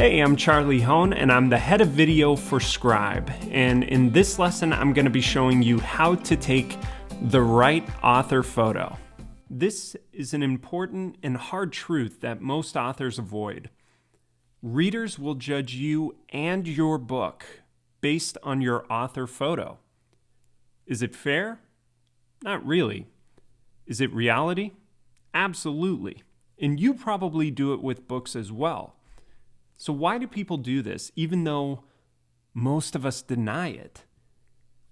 Hey, I'm Charlie Hone, and I'm the head of video for Scribe. And in this lesson, I'm going to be showing you how to take the right author photo. This is an important and hard truth that most authors avoid. Readers will judge you and your book based on your author photo. Is it fair? Not really. Is it reality? Absolutely. And you probably do it with books as well. So why do people do this, even though most of us deny it?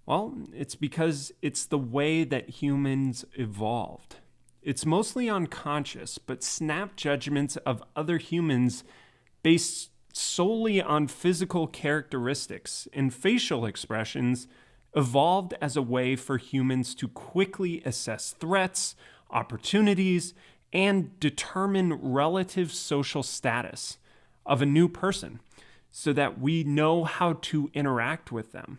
Well, it's because it's the way that humans evolved. It's mostly unconscious, but snap judgments of other humans based solely on physical characteristics and facial expressions evolved as a way for humans to quickly assess threats, opportunities, and determine relative social status of a new person so that we know how to interact with them.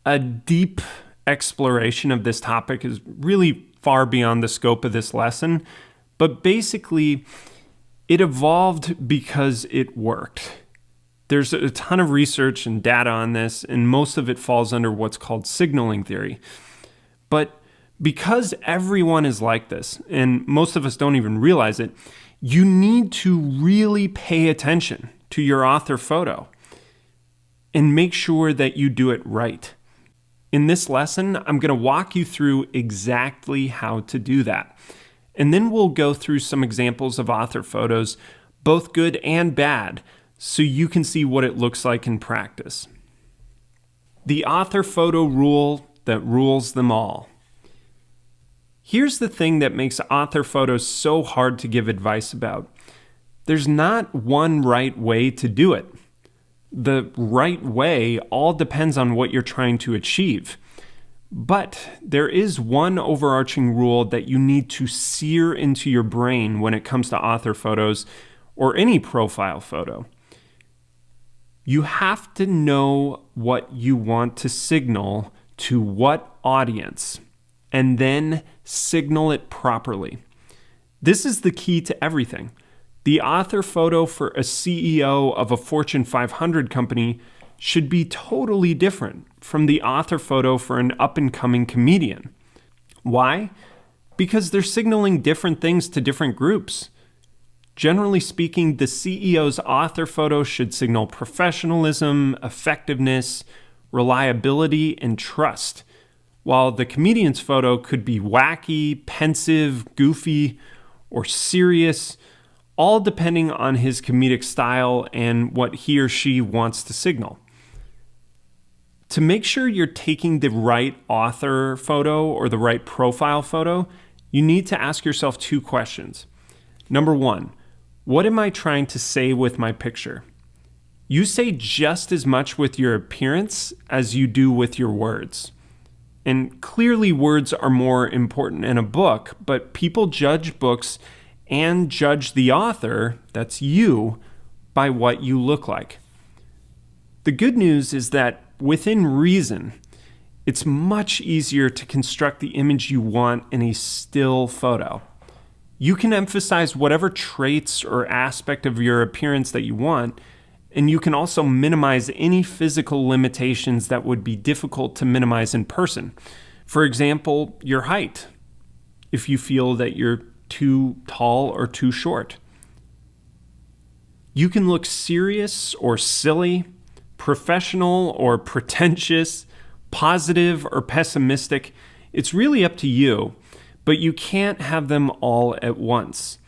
A deep exploration of this topic is really far beyond the scope of this lesson, but basically it evolved because it worked. There's a ton of research and data on this, and most of it falls under what's called signaling theory. But because everyone is like this, and most of us don't even realize it, you need to really pay attention to your author photo and make sure that you do it right. In this lesson, I'm going to walk you through exactly how to do that. And then we'll go through some examples of author photos, both good and bad, so you can see what it looks like in practice. The author photo rule that rules them all. Here's the thing that makes author photos so hard to give advice about. There's not one right way to do it. The right way all depends on what you're trying to achieve. But there is one overarching rule that you need to sear into your brain when it comes to author photos or any profile photo. You have to know what you want to signal to what audience, and then signal it properly. This is the key to everything. The author photo for a CEO of a Fortune 500 company should be totally different from the author photo for an up-and-coming comedian. Why? Because they're signaling different things to different groups. Generally speaking, the CEO's author photo should signal professionalism, effectiveness, reliability, and trust, while the comedian's photo could be wacky, pensive, goofy, or serious, all depending on his comedic style and what he or she wants to signal. To make sure you're taking the right author photo or the right profile photo, you need to ask yourself two questions. Number one, what am I trying to say with my picture? You say just as much with your appearance as you do with your words. And clearly words are more important in a book, but people judge books and judge the author, that's you, by what you look like. The good news is that within reason, it's much easier to construct the image you want in a still photo. You can emphasize whatever traits or aspect of your appearance that you want, and you can also minimize any physical limitations that would be difficult to minimize in person. For example, your height, if you feel that you're too tall or too short. You can look serious or silly, professional or pretentious, positive or pessimistic. It's really up to you, but you can't have them all at once.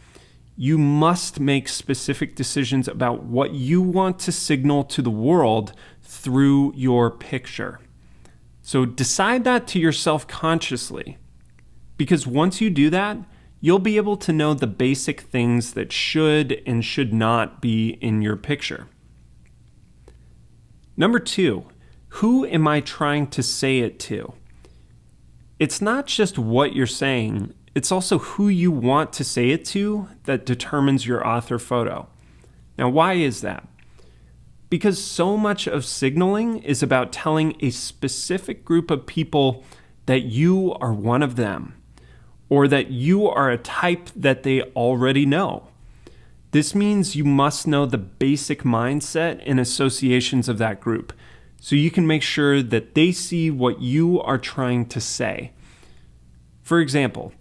You must make specific decisions about what you want to signal to the world through your picture. So decide that to yourself consciously, because once you do that, you'll be able to know the basic things that should and should not be in your picture. Number two, who am I trying to say it to? It's not just what you're saying, it's also who you want to say it to that determines your author photo. Now, why is that? Because so much of signaling is about telling a specific group of people that you are one of them, or that you are a type that they already know. This means you must know the basic mindset and associations of that group, so you can make sure that they see what you are trying to say. For example,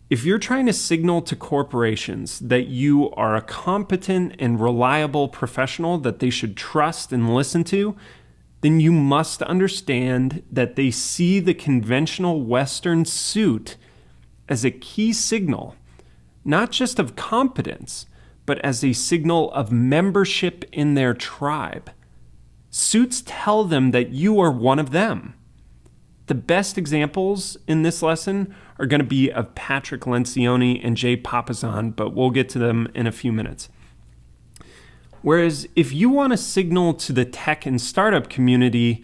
if you're trying to signal to corporations that you are a competent and reliable professional that they should trust and listen to, then you must understand that they see the conventional Western suit as a key signal, not just of competence, but as a signal of membership in their tribe. Suits tell them that you are one of them. The best examples in this lesson are going to be of Patrick Lencioni and Jay Papasan, but we'll get to them in a few minutes. Whereas if you want to signal to the tech and startup community,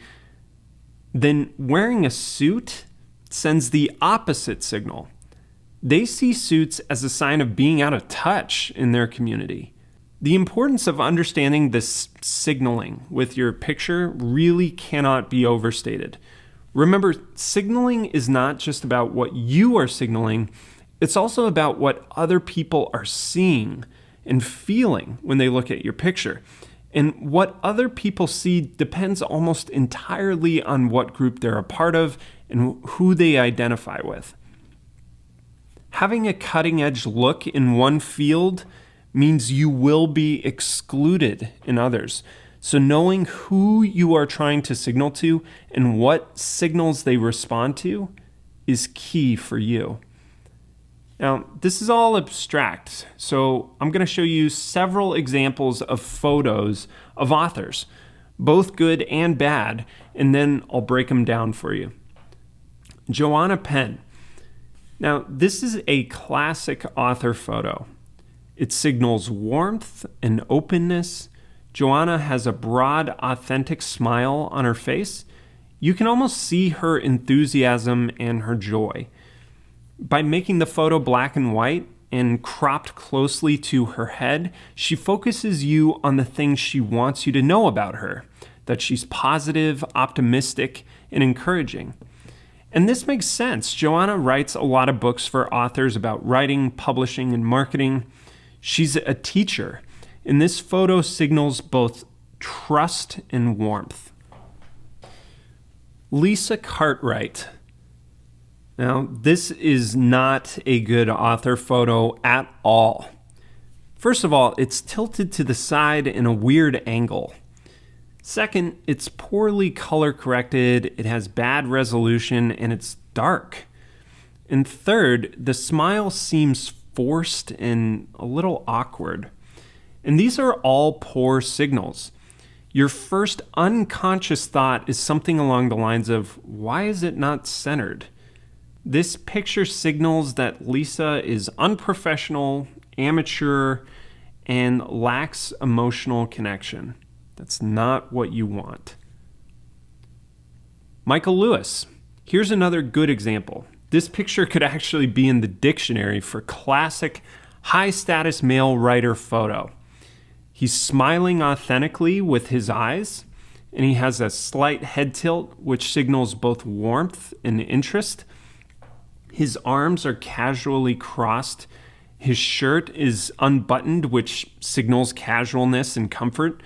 then wearing a suit sends the opposite signal. They see suits as a sign of being out of touch in their community. The importance of understanding this signaling with your picture really cannot be overstated. Remember, signaling is not just about what you are signaling, it's also about what other people are seeing and feeling when they look at your picture. And what other people see depends almost entirely on what group they're a part of and who they identify with. Having a cutting-edge look in one field means you will be excluded in others. So knowing who you are trying to signal to and what signals they respond to is key for you. Now, this is all abstract, so I'm going to show you several examples of photos of authors, both good and bad, and then I'll break them down for you. Johanna Pen. Now, this is a classic author photo. It signals warmth and openness. Johanna has a broad, authentic smile on her face. You can almost see her enthusiasm and her joy. By making the photo black and white and cropped closely to her head, she focuses you on the things she wants you to know about her, that she's positive, optimistic, and encouraging. And this makes sense. Johanna writes a lot of books for authors about writing, publishing, and marketing. She's a teacher, and this photo signals both trust and warmth. Lisa Cartwright. Now, this is not a good author photo at all. First of all, it's tilted to the side in a weird angle. Second, it's poorly color corrected, it has bad resolution, and it's dark. And third, the smile seems forced and a little awkward. And these are all poor signals. Your first unconscious thought is something along the lines of, why is it not centered? This picture signals that Lisa is unprofessional, amateur, and lacks emotional connection. That's not what you want. Michael Lewis. Here's another good example. This picture could actually be in the dictionary for classic high-status male writer photo. He's smiling authentically with his eyes, and he has a slight head tilt, which signals both warmth and interest. His arms are casually crossed. His shirt is unbuttoned, which signals casualness and comfort.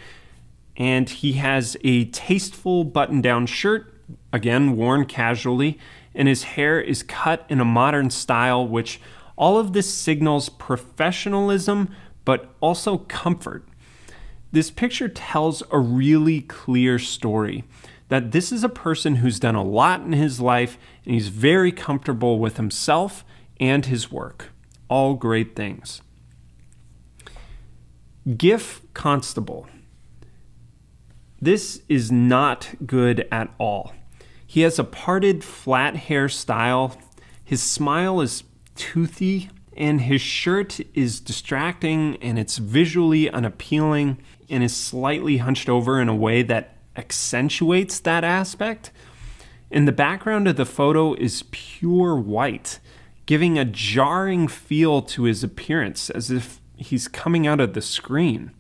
And he has a tasteful button-down shirt, again, worn casually, and his hair is cut in a modern style, which all of this signals professionalism, but also comfort. This picture tells a really clear story, that this is a person who's done a lot in his life, and he's very comfortable with himself and his work. All great things. GIF Constable. This is not good at all. He has a parted, flat hair style. His smile is toothy, and his shirt is distracting, and it's visually unappealing, and is slightly hunched over in a way that accentuates that aspect. And the background of the photo is pure white, giving a jarring feel to his appearance, as if he's coming out of the screen.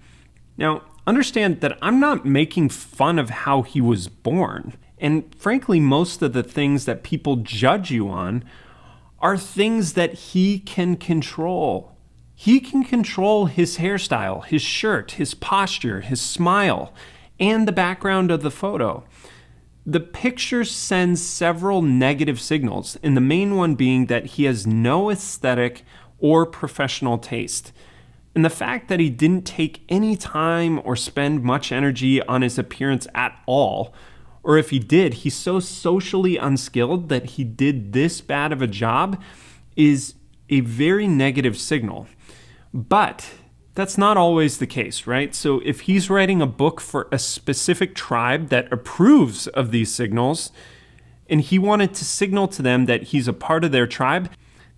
Now, understand that I'm not making fun of how he was born. And frankly, most of the things that people judge you on are things that he can control. He can control his hairstyle, his shirt, his posture, his smile, and the background of the photo. The picture sends several negative signals, and the main one being that he has no aesthetic or professional taste. And the fact that he didn't take any time or spend much energy on his appearance at all, or if he did, he's so socially unskilled that he did this bad of a job, is a very negative signal. But that's not always the case, right? So if he's writing a book for a specific tribe that approves of these signals, and he wanted to signal to them that he's a part of their tribe,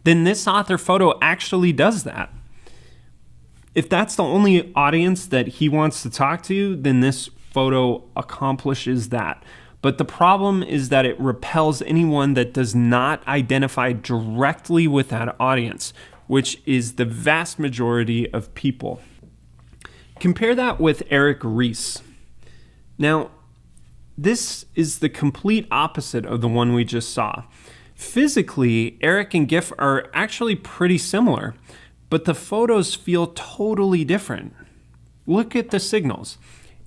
then this author photo actually does that. If that's the only audience that he wants to talk to, then this photo accomplishes that. But the problem is that it repels anyone that does not identify directly with that audience, which is the vast majority of people. Compare that with Eric Ries. Now, this is the complete opposite of the one we just saw. Physically, Eric and GIF are actually pretty similar, but the photos feel totally different. Look at the signals.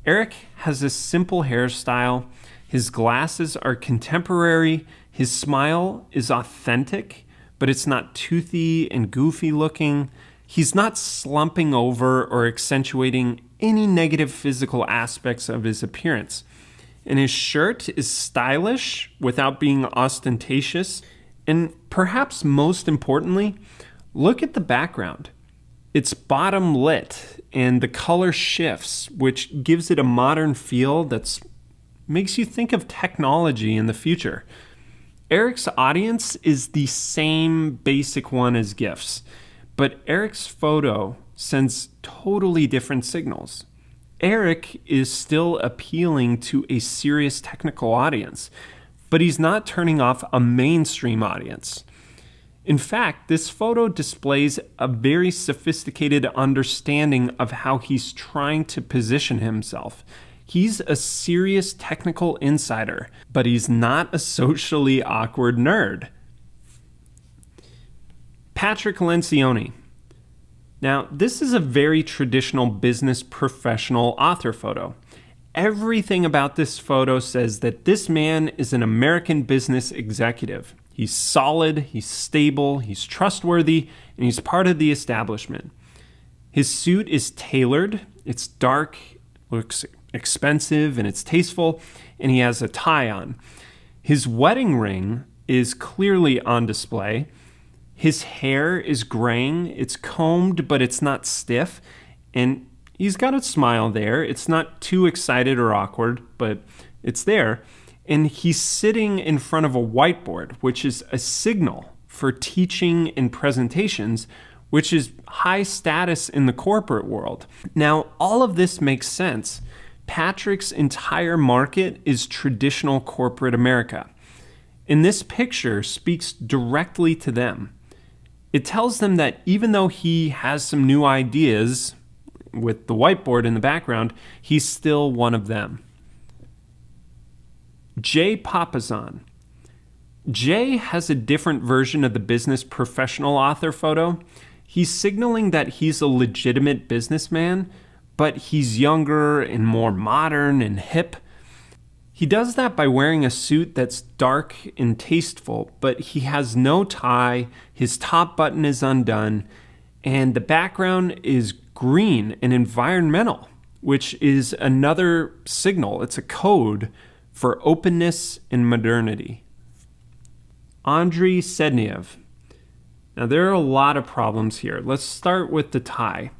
Eric has a simple hairstyle, his glasses are contemporary, his smile is authentic, but it's not toothy and goofy looking. He's not slumping over or accentuating any negative physical aspects of his appearance. And his shirt is stylish without being ostentatious. And perhaps most importantly, look at the background. It's bottom lit and the color shifts, which gives it a modern feel that makes you think of technology in the future. Eric's audience is the same basic one as GIF's, but Eric's photo sends totally different signals. Eric is still appealing to a serious technical audience, but he's not turning off a mainstream audience. In fact, this photo displays a very sophisticated understanding of how he's trying to position himself. He's a serious technical insider, but he's not a socially awkward nerd. Patrick Lencioni. Now, this is a very traditional business professional author photo. Everything about this photo says that this man is an American business executive. He's solid, he's stable, he's trustworthy, and he's part of the establishment. His suit is tailored, it's dark, looks expensive, and it's tasteful, and he has a tie on. His wedding ring is clearly on display. His hair is graying, it's combed, but it's not stiff, and he's got a smile there. It's not too excited or awkward, but it's there. And he's sitting in front of a whiteboard, which is a signal for teaching and presentations, which is high status in the corporate world. Now, all of this makes sense. Patrick's entire market is traditional corporate America. And this picture speaks directly to them. It tells them that even though he has some new ideas with the whiteboard in the background, he's still one of them. Jay Papasan. Jay has a different version of the business professional author photo. He's signaling that he's a legitimate businessman, but he's younger and more modern and hip. He does that by wearing a suit that's dark and tasteful, but he has no tie, his top button is undone, and the background is green and environmental, which is another signal. It's a code for openness and modernity. Andris Edney. Now, there are a lot of problems here. Let's start with the tie.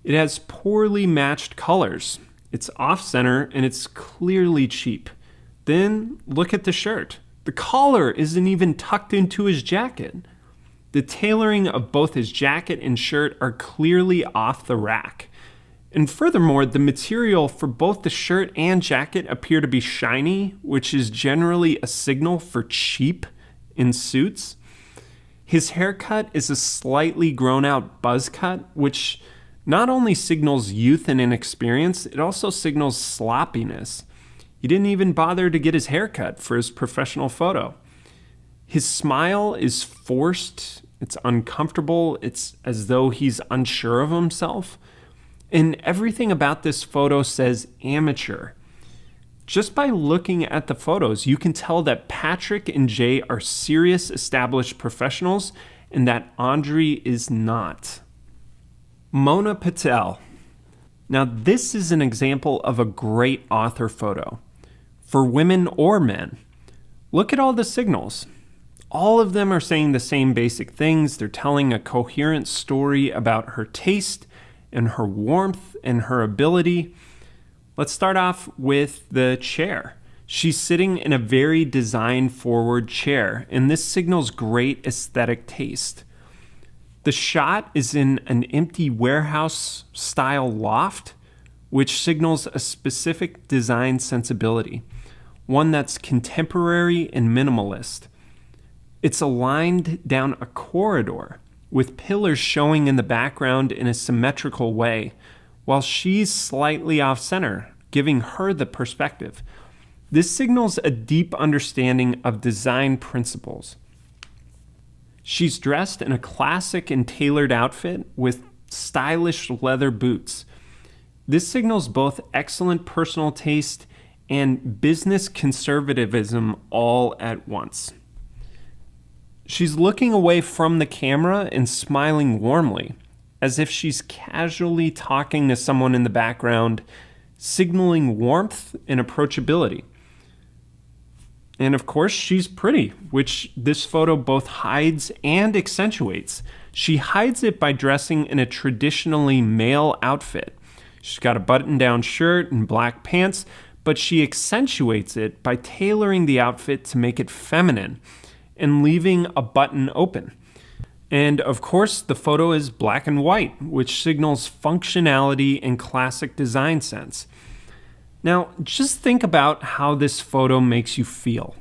It has poorly matched colors. It's off-center and it's clearly cheap. Then look at the shirt. The collar isn't even tucked into his jacket. The tailoring of both his jacket and shirt are clearly off the rack. And furthermore, the material for both the shirt and jacket appear to be shiny, which is generally a signal for cheap in suits. His haircut is a slightly grown-out buzz cut, which not only signals youth and inexperience, it also signals sloppiness. He didn't even bother to get his hair cut for his professional photo. His smile is forced It's uncomfortable. It's as though he's unsure of himself. And everything about this photo says amateur. Just by looking at the photos, you can tell that Patrick and Jay are serious, established professionals and that Andris is not. Mona Patel. Now, this is an example of a great author photo for women or men. Look at all the signals. All of them are saying the same basic things. They're telling a coherent story about her taste and her warmth and her ability. Let's start off with the chair. She's sitting in a very design-forward chair, and this signals great aesthetic taste. The shot is in an empty warehouse-style loft, which signals a specific design sensibility, one that's contemporary and minimalist. It's aligned down a corridor, with pillars showing in the background in a symmetrical way, while she's slightly off-center, giving her the perspective. This signals a deep understanding of design principles. She's dressed in a classic and tailored outfit with stylish leather boots. This signals both excellent personal taste and business conservatism all at once. She's looking away from the camera and smiling warmly, as if she's casually talking to someone in the background, signaling warmth and approachability. And of course, she's pretty, which this photo both hides and accentuates. She hides it by dressing in a traditionally male outfit. She's got a button-down shirt and black pants, but she accentuates it by tailoring the outfit to make it feminine and leaving a button open. And of course, the photo is black and white, which signals functionality and classic design sense. Now, just think about how this photo makes you feel.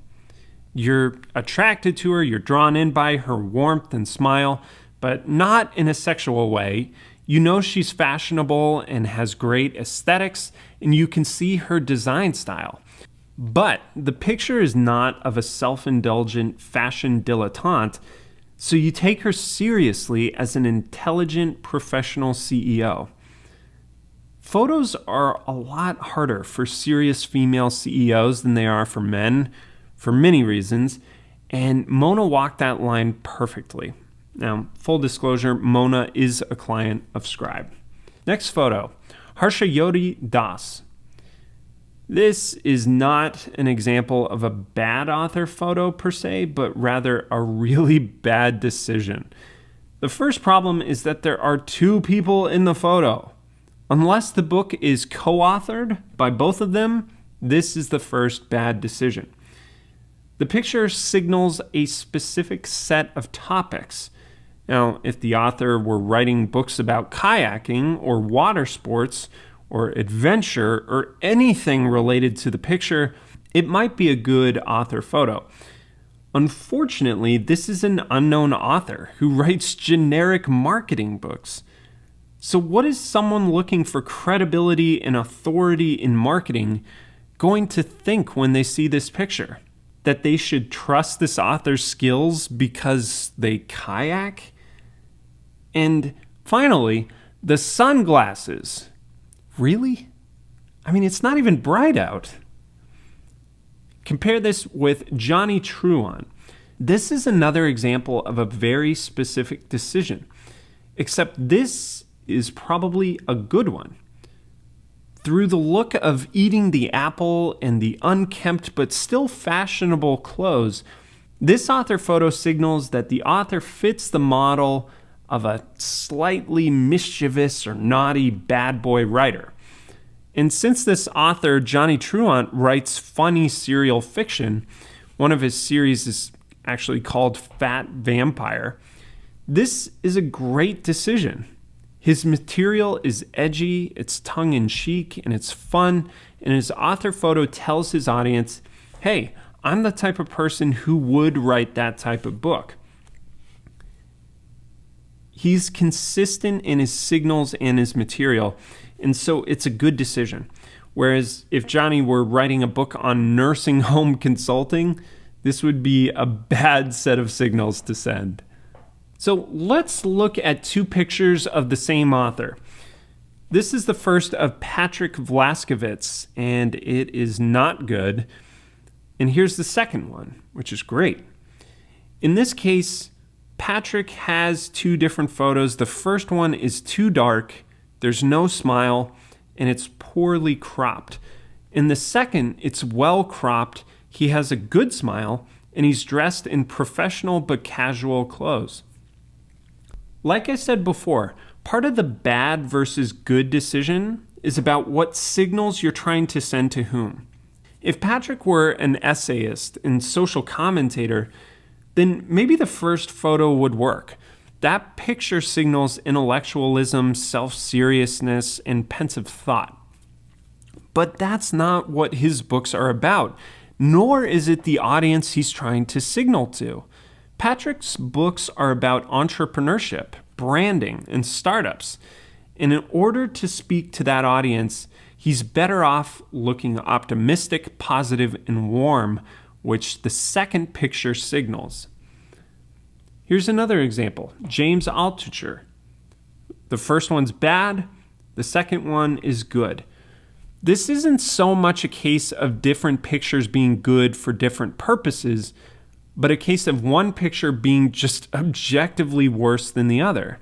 You're attracted to her, you're drawn in by her warmth and smile, but not in a sexual way. You know she's fashionable and has great aesthetics, and you can see her design style. But the picture is not of a self-indulgent fashion dilettante, so you take her seriously as an intelligent professional CEO. Photos are a lot harder for serious female CEOs than they are for men, for many reasons, and Mona walked that line perfectly. Now, full disclosure, Mona is a client of Scribe. Next photo, Harsha Yoddas. This is not an example of a bad author photo per se, but rather a really bad decision. The first problem is that there are two people in the photo. Unless the book is co-authored by both of them, this is the first bad decision. The picture signals a specific set of topics. Now, if the author were writing books about kayaking or water sports or adventure or anything related to the picture, it might be a good author photo. Unfortunately, this is an unknown author who writes generic marketing books. So what is someone looking for credibility and authority in marketing going to think when they see this picture? That they should trust this author's skills because they kayak? And finally, the sunglasses. Really? I mean, it's not even bright out. Compare this with Johnny Truant. This is another example of a very specific decision, except this is probably a good one. Through the look of eating the apple and the unkempt but still fashionable clothes, this author photo signals that the author fits the model of a slightly mischievous or naughty bad boy writer. And since this author, Johnny Truant, writes funny serial fiction, one of his series is actually called Fat Vampire, this is a great decision. His material is edgy, it's tongue-in-cheek, and it's fun, and his author photo tells his audience, hey, I'm the type of person who would write that type of book. He's consistent in his signals and his material, and so it's a good decision. Whereas if Johnny were writing a book on nursing home consulting, this would be a bad set of signals to send. So let's look at two pictures of the same author. This is the first of Patrick Velasquez, and it is not good. And here's the second one, which is great. In this case, Patrick has two different photos. The first one is too dark, there's no smile, and it's poorly cropped. In the second, it's well cropped, he has a good smile, and he's dressed in professional but casual clothes. Like I said before, part of the bad versus good decision is about what signals you're trying to send to whom. If Patrick were an essayist and social commentator, then maybe the first photo would work. That picture signals intellectualism, self-seriousness, and pensive thought. But that's not what his books are about, nor is it the audience he's trying to signal to. Patrick's books are about entrepreneurship, branding, and startups. And in order to speak to that audience, he's better off looking optimistic, positive, and warm, which the second picture signals. Here's another example, James Altucher. The first one's bad, the second one is good. This isn't so much a case of different pictures being good for different purposes, but a case of one picture being just objectively worse than the other.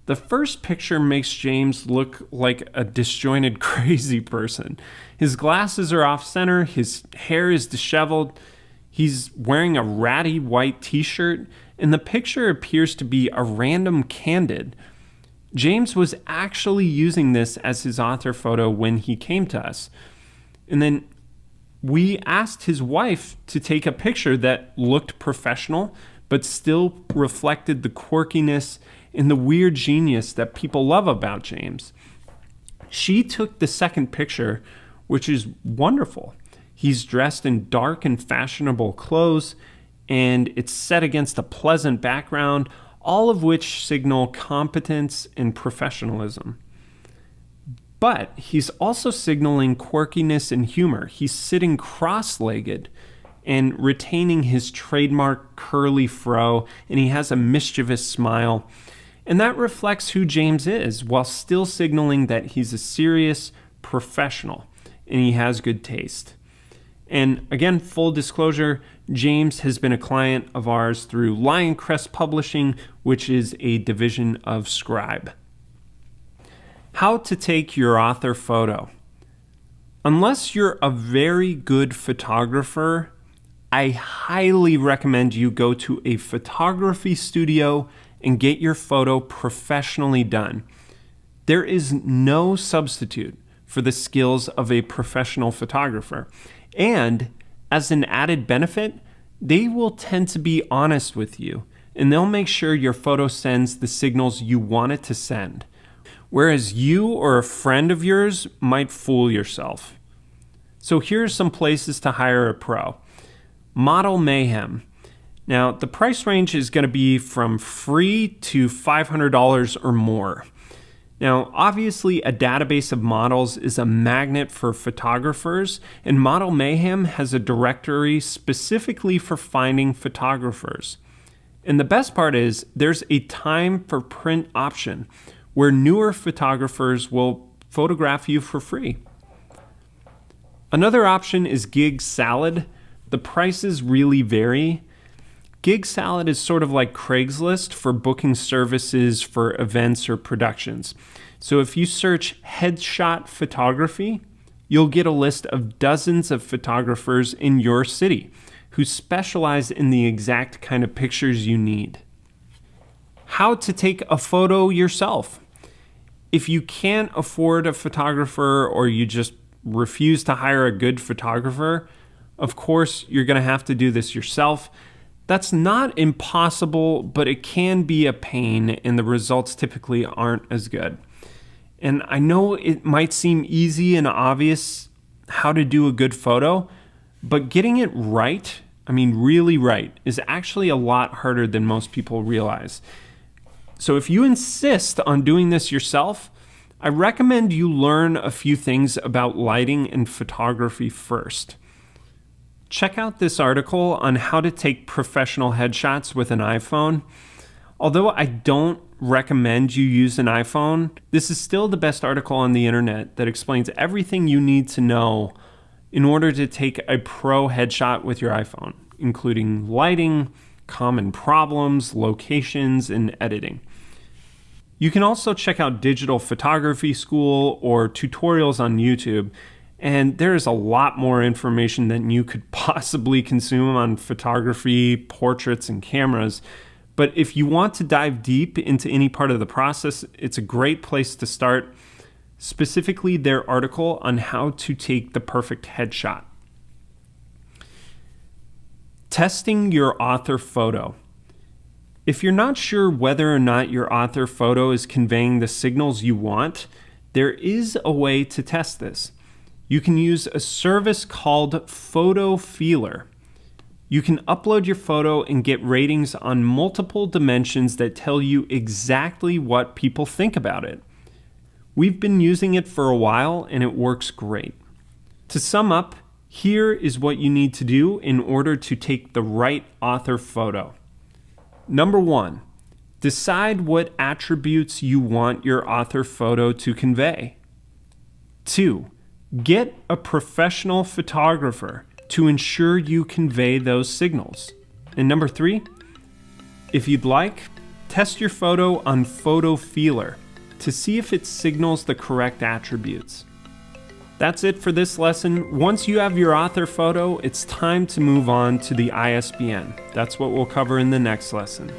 The first picture makes James look like a disjointed, crazy person. His glasses are off center, his hair is disheveled, he's wearing a ratty white t-shirt, and the picture appears to be a random candid. James was actually using this as his author photo when he came to us. And then we asked his wife to take a picture that looked professional, but still reflected the quirkiness and the weird genius that people love about James. She took the second picture, which is wonderful. He's dressed in dark and fashionable clothes, and it's set against a pleasant background, all of which signal competence and professionalism. But he's also signaling quirkiness and humor. He's sitting cross-legged and retaining his trademark curly fro, and he has a mischievous smile. And that reflects who James is, while still signaling that he's a serious professional and he has good taste. And again, full disclosure, James has been a client of ours through Lioncrest Publishing, which is a division of Scribe. How to take your author photo. Unless you're a very good photographer, I highly recommend you go to a photography studio and get your photo professionally done. There is no substitute for the skills of a professional photographer. And as an added benefit, they will tend to be honest with you, and they'll make sure your photo sends the signals you want it to send. Whereas you or a friend of yours might fool yourself. So here are some places to hire a pro. Model Mayhem. Now, the price range is going to be from free to $500 or more. Now, obviously, a database of models is a magnet for photographers, and Model Mayhem has a directory specifically for finding photographers. And the best part is there's a time for print option where newer photographers will photograph you for free. Another option is Gig Salad. The prices really vary. Gig Salad is sort of like Craigslist for booking services for events or productions. So if you search headshot photography, you'll get a list of dozens of photographers in your city who specialize in the exact kind of pictures you need. How to take a photo yourself. If you can't afford a photographer or you just refuse to hire a good photographer, of course, you're going to have to do this yourself. That's not impossible, but it can be a pain, and the results typically aren't as good. And I know it might seem easy and obvious how to do a good photo, but getting it right, really right, is actually a lot harder than most people realize. So if you insist on doing this yourself, I recommend you learn a few things about lighting and photography first. Check out this article on how to take professional headshots with an iPhone. Although I don't recommend you use an iPhone, this is still the best article on the internet that explains everything you need to know in order to take a pro headshot with your iPhone, including lighting, common problems, locations, and editing. You can also check out Digital Photography School or tutorials on YouTube, and there is a lot more information than you could possibly consume on photography, portraits, and cameras. But if you want to dive deep into any part of the process, it's a great place to start, specifically their article on how to take the perfect headshot. Testing your author photo. If you're not sure whether or not your author photo is conveying the signals you want, there is a way to test this. You can use a service called Photo Feeler. You can upload your photo and get ratings on multiple dimensions that tell you exactly what people think about it. We've been using it for a while and it works great. To sum up, here is what you need to do in order to take the right author photo. Number 1, decide what attributes you want your author photo to convey. 2, get a professional photographer to ensure you convey those signals. And number 3, if you'd like, test your photo on Photo Feeler to see if it signals the correct attributes. That's it for this lesson. Once you have your author photo, it's time to move on to the ISBN. That's what we'll cover in the next lesson.